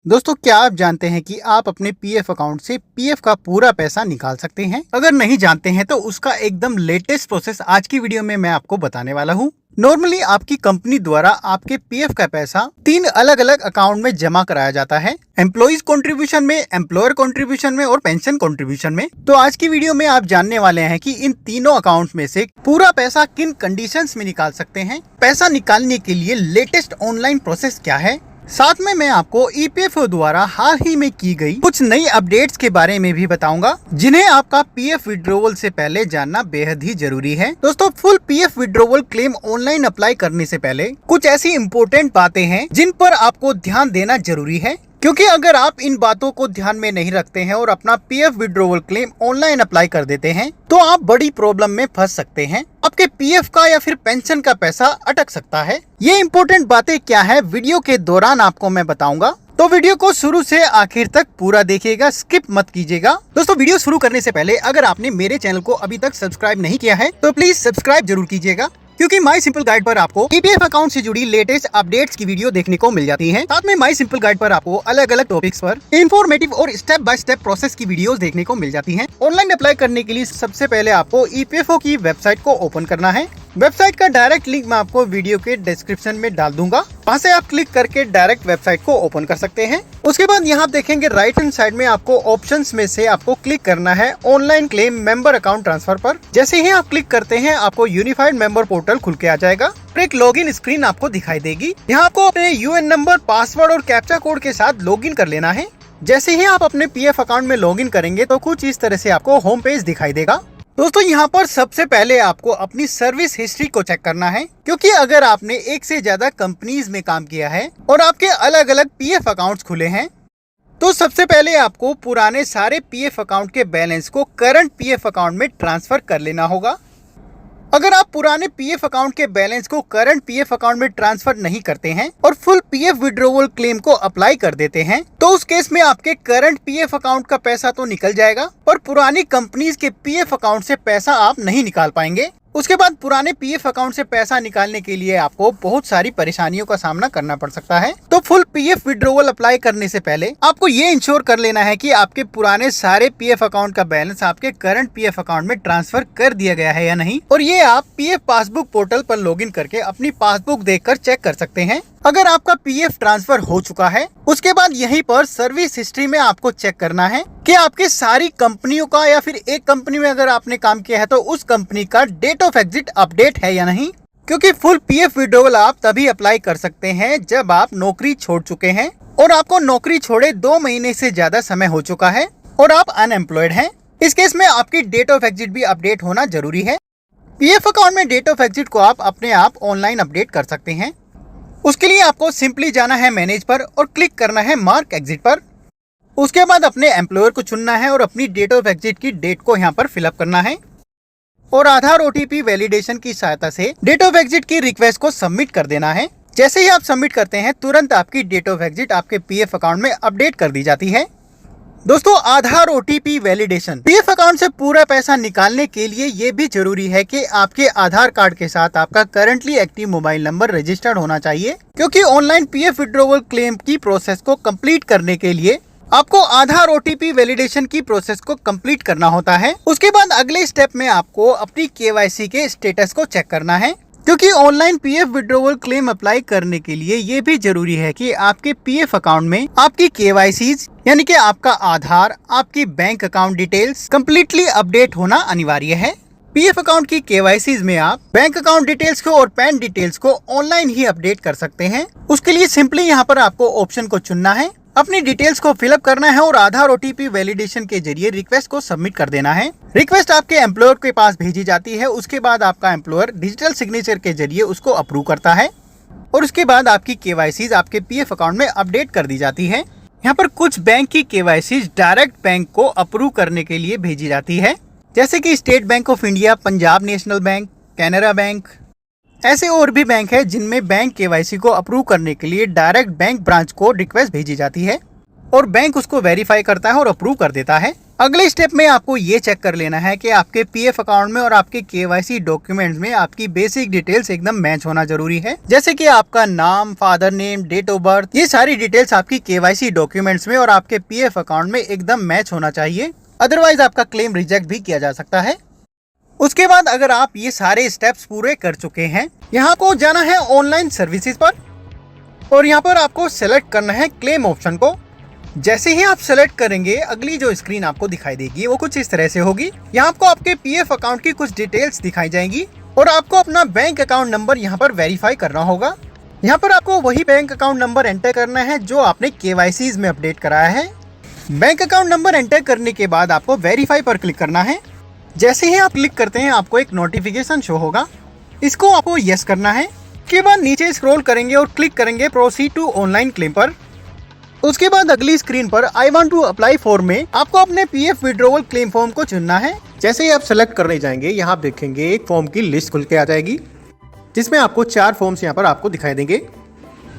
दोस्तों, क्या आप जानते हैं कि आप अपने पीएफ अकाउंट से पीएफ का पूरा पैसा निकाल सकते हैं? अगर नहीं जानते हैं तो उसका एकदम लेटेस्ट प्रोसेस आज की वीडियो में मैं आपको बताने वाला हूँ। नॉर्मली आपकी कंपनी द्वारा आपके पीएफ का पैसा 3 अलग अलग अकाउंट में जमा कराया जाता है। एम्प्लॉइज कंट्रीब्यूशन में, एम्प्लॉयर कंट्रीब्यूशन में और पेंशन कंट्रीब्यूशन में। तो आज की वीडियो में आप जानने वाले हैं कि इन तीनों अकाउंट में से पूरा पैसा किन कंडीशंस में निकाल सकते हैं। पैसा निकालने के लिए लेटेस्ट ऑनलाइन प्रोसेस क्या है, साथ में मैं आपको ईपीएफओ द्वारा हाल ही में की गई कुछ नई अपडेट्स के बारे में भी बताऊंगा, जिन्हें आपका पीएफ विड्रॉवल से पहले जानना बेहद ही जरूरी है। दोस्तों, full PF withdrawal claim online apply करने से पहले कुछ ऐसी इम्पोर्टेंट बातें हैं जिन पर आपको ध्यान देना जरूरी है, क्योंकि अगर आप इन बातों को ध्यान में नहीं रखते हैं और अपना PF withdrawal claim online apply कर देते हैं तो आप बड़ी प्रॉब्लम में फंस सकते हैं। आपके पीएफ का या फिर पेंशन का पैसा अटक सकता है। ये इम्पोर्टेंट बातें क्या है, वीडियो के दौरान आपको मैं बताऊंगा, तो वीडियो को शुरू से आखिर तक पूरा देखिएगा, स्किप मत कीजिएगा। दोस्तों, वीडियो शुरू करने से पहले अगर आपने मेरे चैनल को अभी तक सब्सक्राइब नहीं किया है तो प्लीज सब्सक्राइब जरूर कीजिएगा, क्योंकि माई सिंपल गाइड पर आपको ईपीएफ अकाउंट से जुड़ी लेटेस्ट अपडेट्स की वीडियो देखने को मिल जाती है। साथ में माई सिंपल गाइड पर आपको अलग अलग टॉपिक्स पर इंफॉर्मेटिव और स्टेप बाय स्टेप प्रोसेस की वीडियोस देखने को मिल जाती हैं। ऑनलाइन अप्लाई करने के लिए सबसे पहले आपको ईपीएफओ की वेबसाइट को ओपन करना है। वेबसाइट का डायरेक्ट लिंक मैं आपको वीडियो के डिस्क्रिप्शन में डाल दूंगा, वहाँ से आप क्लिक करके डायरेक्ट वेबसाइट को ओपन कर सकते हैं। उसके बाद यहाँ आप देखेंगे राइट हैंड साइड में आपको ऑप्शंस में से आपको क्लिक करना है online claim member account transfer पर। जैसे ही आप क्लिक करते हैं आपको यूनिफाइड मेंबर पोर्टल खुल के आ जाएगा। एक लॉगिन स्क्रीन आपको दिखाई देगी। यहाँ आपको अपने यूएन नंबर, पासवर्ड और कैप्चा कोड के साथ लॉगिन कर लेना है। जैसे ही आप अपने पीएफ अकाउंट में लॉगिन करेंगे तो कुछ इस तरह से आपको होम पेज दिखाई देगा। दोस्तों, यहाँ पर सबसे पहले आपको अपनी सर्विस हिस्ट्री को चेक करना है, क्योंकि अगर आपने एक से ज्यादा कंपनीज में काम किया है और आपके अलग अलग पीएफ अकाउंट्स खुले हैं तो सबसे पहले आपको पुराने सारे पीएफ अकाउंट के बैलेंस को करंट पीएफ अकाउंट में ट्रांसफर कर लेना होगा। अगर आप पुराने पीएफ अकाउंट के बैलेंस को करंट पीएफ अकाउंट में ट्रांसफर नहीं करते हैं और फुल पीएफ विड्रॉवल क्लेम को अप्लाई कर देते हैं तो उस केस में आपके करंट पीएफ अकाउंट का पैसा तो निकल जाएगा और पुरानी कंपनीज के पीएफ अकाउंट से पैसा आप नहीं निकाल पाएंगे। उसके बाद पुराने पीएफ अकाउंट से पैसा निकालने के लिए आपको बहुत सारी परेशानियों का सामना करना पड़ सकता है। तो फुल पीएफ विड्रॉवल अप्लाई करने से पहले आपको ये इंश्योर कर लेना है कि आपके पुराने सारे पीएफ अकाउंट का बैलेंस आपके करंट पीएफ अकाउंट में ट्रांसफर कर दिया गया है या नहीं, और ये आप पीएफ पासबुक पोर्टल पर लॉगिन करके अपनी पासबुक देखकर चेक कर सकते हैं। अगर आपका पीएफ ट्रांसफर हो चुका है उसके बाद यहीं पर सर्विस हिस्ट्री में आपको चेक करना है कि आपके सारी कंपनियों का या फिर एक कंपनी में अगर आपने काम किया है तो उस कंपनी का डेट ऑफ एग्जिट अपडेट है या नहीं, क्योंकि फुल पीएफ विड्रॉवल आप तभी अप्लाई कर सकते हैं जब आप नौकरी छोड़ चुके हैं और आपको नौकरी छोड़े 2 महीने से ज्यादा समय हो चुका है और आप अनएम्प्लॉयड हैं। इस केस में आपकी डेट ऑफ एग्जिट भी अपडेट होना जरूरी है। पीएफ अकाउंट में डेट ऑफ एग्जिट को आप अपने आप ऑनलाइन अपडेट कर सकते हैं। उसके लिए आपको सिंपली जाना है मैनेज पर और क्लिक करना है मार्क एग्जिट पर। उसके बाद अपने एम्प्लॉयर को चुनना है और अपनी डेट ऑफ एग्जिट की डेट को यहाँ पर फिलअप करना है और आधार ओटीपी वैलिडेशन की सहायता से डेट ऑफ एग्जिट की रिक्वेस्ट को सबमिट कर देना है। जैसे ही आप सबमिट करते हैं तुरंत आपकी डेट ऑफ एग्जिट आपके पीएफ अकाउंट में अपडेट कर दी जाती है। दोस्तों, आधार ओटीपी वैलिडेशन पीएफ अकाउंट से पूरा पैसा निकालने के लिए ये भी जरूरी है कि आपके आधार कार्ड के साथ आपका currently active mobile number registered होना चाहिए, क्योंकि ऑनलाइन पीएफ विड्रॉवल क्लेम की प्रोसेस को कंप्लीट करने के लिए आपको आधार ओटीपी वैलिडेशन की प्रोसेस को कंप्लीट करना होता है। उसके बाद अगले स्टेप में आपको अपनी केवाईसी के स्टेटस को चेक करना है, क्योंकि online PF withdrawal claim apply करने के लिए ये भी जरूरी है कि आपके पीएफ अकाउंट में आपकी केवाईसीज यानी कि आपका आधार, आपकी bank account details completely update होना अनिवार्य है। पीएफ अकाउंट की केवाईसीज में आप बैंक अकाउंट डिटेल्स को और पैन डिटेल्स को ऑनलाइन ही अपडेट कर सकते हैं। उसके लिए सिंपली यहाँ पर आपको ऑप्शन को चुनना है, अपनी डिटेल्स को फिलअप करना है और आधार ओटीपी वैलिडेशन के जरिए रिक्वेस्ट को सबमिट कर देना है। रिक्वेस्ट आपके एम्प्लॉयर के पास भेजी जाती है। उसके बाद आपका एम्प्लॉयर डिजिटल सिग्नेचर के जरिए उसको अप्रूव करता है और उसके बाद आपकी केवाईसीज आपके पीएफ अकाउंट में अपडेट कर दी जाती है। यहाँ पर कुछ बैंक की केवाईसीज डायरेक्ट बैंक को अप्रूव करने के लिए भेजी जाती है, जैसे कि state bank of India, Punjab national bank, Canara bank. ऐसे और भी बैंक है जिनमें बैंक केवाईसी को अप्रूव करने के लिए डायरेक्ट बैंक ब्रांच को रिक्वेस्ट भेजी जाती है। और बैंक उसको वेरीफाई करता है और अप्रूव कर देता है। अगले स्टेप में आपको ये चेक कर लेना है कि आपके पीएफ अकाउंट में और आपके केवाईसी डॉक्यूमेंट्स में आपकी बेसिक डिटेल्स एकदम मैच होना जरूरी है। जैसे कि आपका नाम, father name, date of birth, ये सारी डिटेल्स आपकी केवाईसी डॉक्यूमेंट्स में और आपके पीएफ अकाउंट में एकदम मैच होना चाहिए, अदरवाइज आपका क्लेम रिजेक्ट भी किया जा सकता है। उसके बाद अगर आप ये सारे स्टेप्स पूरे कर चुके हैं, यहाँ को जाना है ऑनलाइन सर्विसेज पर और यहाँ पर आपको सेलेक्ट करना है क्लेम ऑप्शन को। जैसे ही आप सेलेक्ट करेंगे, अगली जो स्क्रीन आपको दिखाई देगी वो कुछ इस तरह से होगी। यहाँ आपको आपके पीएफ अकाउंट की कुछ डिटेल्स दिखाई जाएंगी और आपको अपना बैंक अकाउंट नंबर यहाँ पर वेरीफाई करना होगा। यहाँ पर आपको वही बैंक अकाउंट नंबर एंटर करना है जो आपने केवाईसी में अपडेट कराया है। बैंक अकाउंट नंबर एंटर करने के बाद आपको वेरीफाई पर क्लिक करना है। जैसे ही आप क्लिक करते हैं आपको एक नोटिफिकेशन शो होगा, इसको आपको यस करना है। उसके बाद नीचे स्क्रॉल करेंगे और क्लिक करेंगे प्रोसीड टू ऑनलाइन क्लेम पर। उसके बाद अगली स्क्रीन पर I want to apply form में आपको अपने पीएफ विड्रॉवल क्लेम फॉर्म को चुनना है। जैसे ही आप सेलेक्ट करने जाएंगे, यहाँ आप देखेंगे एक फॉर्म की लिस्ट खुल के आ जाएगी जिसमें आपको 4 फॉर्म्स यहाँ पर आपको दिखाई देंगे।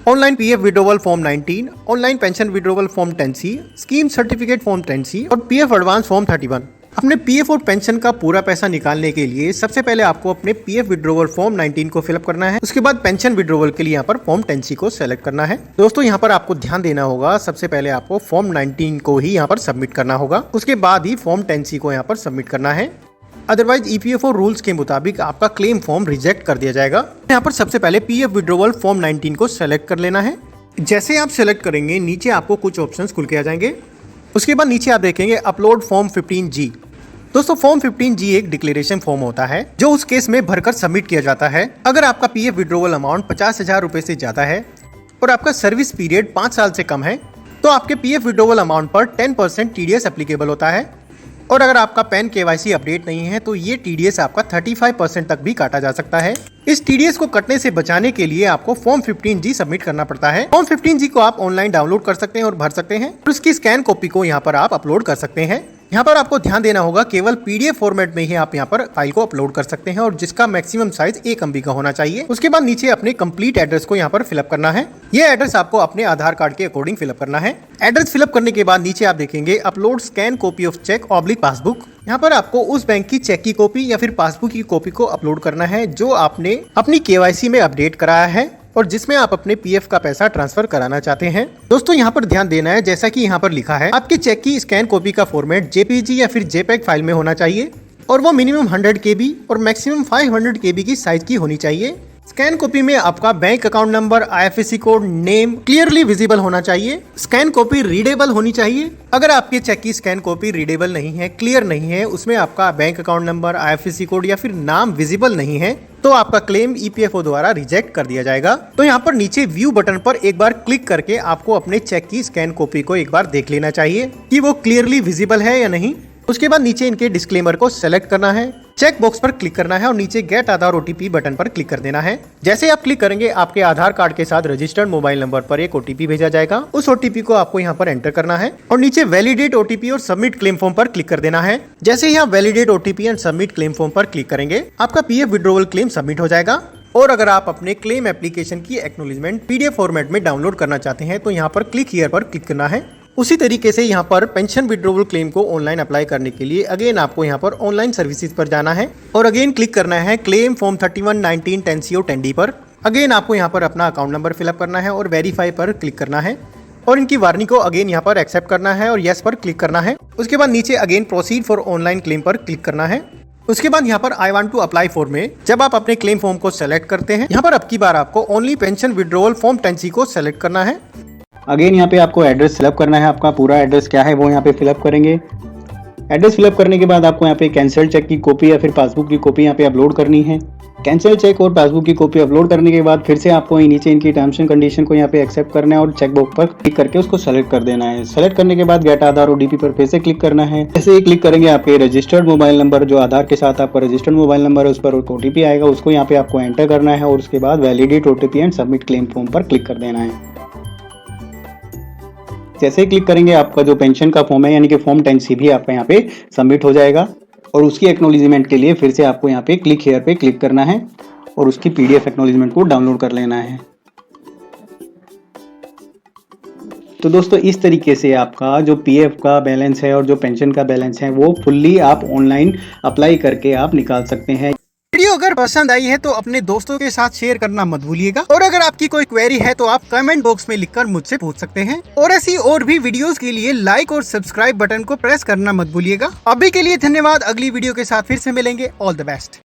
Online PF withdrawal form 19, online pension withdrawal form 10C, scheme certificate form 10C और पीएफ एडवांस फॉर्म 31। अपने पीएफ और पेंशन का पूरा पैसा निकालने के लिए सबसे पहले आपको अपने पीएफ विड्रॉवल फॉर्म 19 को फिलअप करना है। उसके बाद पेंशन विड्रॉवल के लिए यहाँ पर फॉर्म 10C को सेलेक्ट करना है। दोस्तों यहाँ पर आपको ध्यान देना होगा, सबसे पहले आपको फॉर्म 19 को ही यहाँ पर सबमिट करना होगा, उसके बाद ही फॉर्म 10C को यहाँ पर सबमिट करना है, अदरवाइज ईपीएफओ रूल्स के मुताबिक आपका क्लेम फॉर्म रिजेक्ट कर दिया जाएगा। यहाँ पर सबसे पहले पीएफ विड्रॉवल फॉर्म 19 को सेलेक्ट कर लेना है। जैसे आप सेलेक्ट करेंगे, नीचे आपको कुछ ऑप्शंस खुल के आ जाएंगे। उसके बाद नीचे आप देखेंगे अपलोड फॉर्म 15G। दोस्तों फॉर्म 15G एक डिक्लेरेशन फॉर्म होता है जो उस केस में भरकर सबमिट किया जाता है अगर आपका पीएफ विड्रॉवल अमाउंट 50,000 रुपए से ज्यादा है और आपका सर्विस पीरियड 5 साल से कम है, तो आपके पीएफ विड्रॉवल अमाउंट पर 10% टीडीएस एप्लीकेबल होता है। और अगर आपका पैन केवाईसी अपडेट नहीं है तो ये टीडीएस आपका 35% तक भी काटा जा सकता है। इस टीडीएस को कटने से बचाने के लिए आपको फॉर्म 15G सबमिट करना पड़ता है। फॉर्म 15G को आप ऑनलाइन डाउनलोड कर सकते हैं और भर सकते हैं और उसकी स्कैन कॉपी को यहाँ पर आप अपलोड कर सकते हैं। यहाँ पर आपको ध्यान देना होगा, केवल पीडीएफ फॉर्मेट में ही आप यहाँ पर फाइल को अपलोड कर सकते हैं और जिसका मैक्सिमम साइज 1 MB का होना चाहिए। उसके बाद नीचे अपने कंप्लीट एड्रेस को यहाँ पर फिलअप करना है। ये एड्रेस आपको अपने आधार कार्ड के अकॉर्डिंग फिलअप करना है। एड्रेस फिलअप करने के बाद नीचे आप देखेंगे upload scan copy of cheque oblique passbook. यहाँ पर आपको उस बैंक की चेक की कॉपी या फिर पासबुक की कॉपी को अपलोड करना है जो आपने अपनी केवाईसी में अपडेट कराया है और जिसमें आप अपने पीएफ का पैसा ट्रांसफर कराना चाहते हैं। दोस्तों यहाँ पर ध्यान देना है, जैसा कि यहाँ पर लिखा है, आपके चेक की स्कैन कॉपी का फॉर्मेट जेपीजी या फिर जेपैग फाइल में होना चाहिए और वो मिनिमम 100 KB और मैक्सिमम 500 KB की साइज की होनी चाहिए। स्कैन कॉपी में आपका bank account number, IFSC code, name clearly visible होना चाहिए। स्कैन कॉपी रीडेबल होनी चाहिए। अगर आपके चेक की स्कैन कॉपी रीडेबल नहीं है, क्लियर नहीं है, उसमें आपका bank account number, IFSC code या फिर नाम विजिबल नहीं है, तो आपका क्लेम ईपीएफओ द्वारा रिजेक्ट कर दिया जाएगा। तो यहाँ पर नीचे व्यू बटन पर एक बार क्लिक करके आपको अपने चेक की स्कैन कॉपी को एक बार देख लेना चाहिए कि वो क्लियरली विजिबल है या नहीं। उसके बाद नीचे इनके डिस्क्लेमर को सेलेक्ट करना है, चेक बॉक्स पर क्लिक करना है और नीचे गेट आधार ओटीपी बटन पर क्लिक कर देना है। जैसे आप क्लिक करेंगे, आपके आधार कार्ड के साथ रजिस्टर्ड मोबाइल नंबर पर एक ओटीपी भेजा जाएगा। उस ओटीपी को आपको यहाँ पर एंटर करना है और नीचे वैलिडेट ओटीपी और सबमिट क्लेम फॉर्म पर क्लिक कर देना है। जैसे ही आप validate OTP and submit claim form पर क्लिक करेंगे, आपका पीएफ विड्रॉवल क्लेम सबमिट हो जाएगा। और अगर आप अपने क्लेम एप्लीकेशन की एक्नॉलेजमेंट पीडीएफ फॉर्मेट में डाउनलोड करना चाहते हैं तो यहाँ पर क्लिक हियर पर क्लिक करना है। उसी तरीके से यहाँ पर पेंशन विड्रॉवल क्लेम को ऑनलाइन अप्लाई करने के लिए अगेन आपको यहाँ पर ऑनलाइन सर्विसेज पर जाना है और अगेन क्लिक करना है क्लेम फॉर्म 31, 19, 10C और 10D पर। अगेन आपको यहाँ पर अपना अकाउंट नंबर फिलअप करना है और वेरीफाई पर क्लिक करना है और इनकी वार्निंग को अगेन यहाँ पर एक्सेप्ट करना है और यस पर क्लिक करना है। उसके बाद नीचे again proceed for online claim पर क्लिक करना है। उसके बाद यहाँ पर I want to apply for में जब आप अपने क्लेम फॉर्म को सेलेक्ट करते हैं, यहाँ पर अब की बार आपको only pension withdrawal form 10C को सेलेक्ट करना है। अगेन यहाँ पे आपको एड्रेस फिलअप करना है। आपका पूरा एड्रेस क्या है वो यहाँ पे फिलअप करेंगे। एड्रेस फिलअप करने के बाद आपको यहाँ पे कैंसिल चेक की कॉपी या फिर पासबुक की कॉपी यहाँ पे अपलोड करनी है। कैंसिल चेक और पासबुक की कॉपी अपलोड करने के बाद फिर से आपको नीचे इनकी टर्म्स एंड कंडीशन को यहाँ पे एक्सेप्ट करना है और चेक बॉक्स पर क्लिक करके उसको सेलेक्ट कर देना है। सेलेक्ट करने के बाद गेट आधार ओटीपी पर फिर से क्लिक करना है। जैसे ही क्लिक करेंगे, आपके रजिस्टर्ड मोबाइल नंबर, जो आधार के साथ आपका रजिस्टर्ड मोबाइल नंबर है, उस पर ओटीपी आएगा, उसको यहाँ पे आपको एंटर करना है और उसके बाद validate OTP and submit claim form पर क्लिक कर देना है। जैसे ही क्लिक करेंगे, आपका जो पेंशन का फॉर्म है यानी कि फॉर्म 10C भी आपका यहाँ पे सबमिट हो जाएगा और उसकी एक्नॉलेजमेंट के लिए फिर से आपको यहाँ पे क्लिक हियर पे क्लिक करना है और उसकी पीडीएफ एक्नॉलेजमेंट को डाउनलोड कर लेना है। तो दोस्तों इस तरीके से आपका जो पीएफ का बैलेंस है और जो पेंशन का बैलेंस है वो फुल्ली आप ऑनलाइन अप्लाई करके आप निकाल सकते हैं। वीडियो अगर पसंद आई है तो अपने दोस्तों के साथ शेयर करना मत भूलिएगा, और अगर आपकी कोई क्वेरी है तो आप कमेंट बॉक्स में लिखकर मुझसे पूछ सकते हैं। और ऐसी और भी वीडियोस के लिए लाइक और सब्सक्राइब बटन को प्रेस करना मत भूलिएगा। अभी के लिए धन्यवाद, अगली वीडियो के साथ फिर से मिलेंगे। All the best.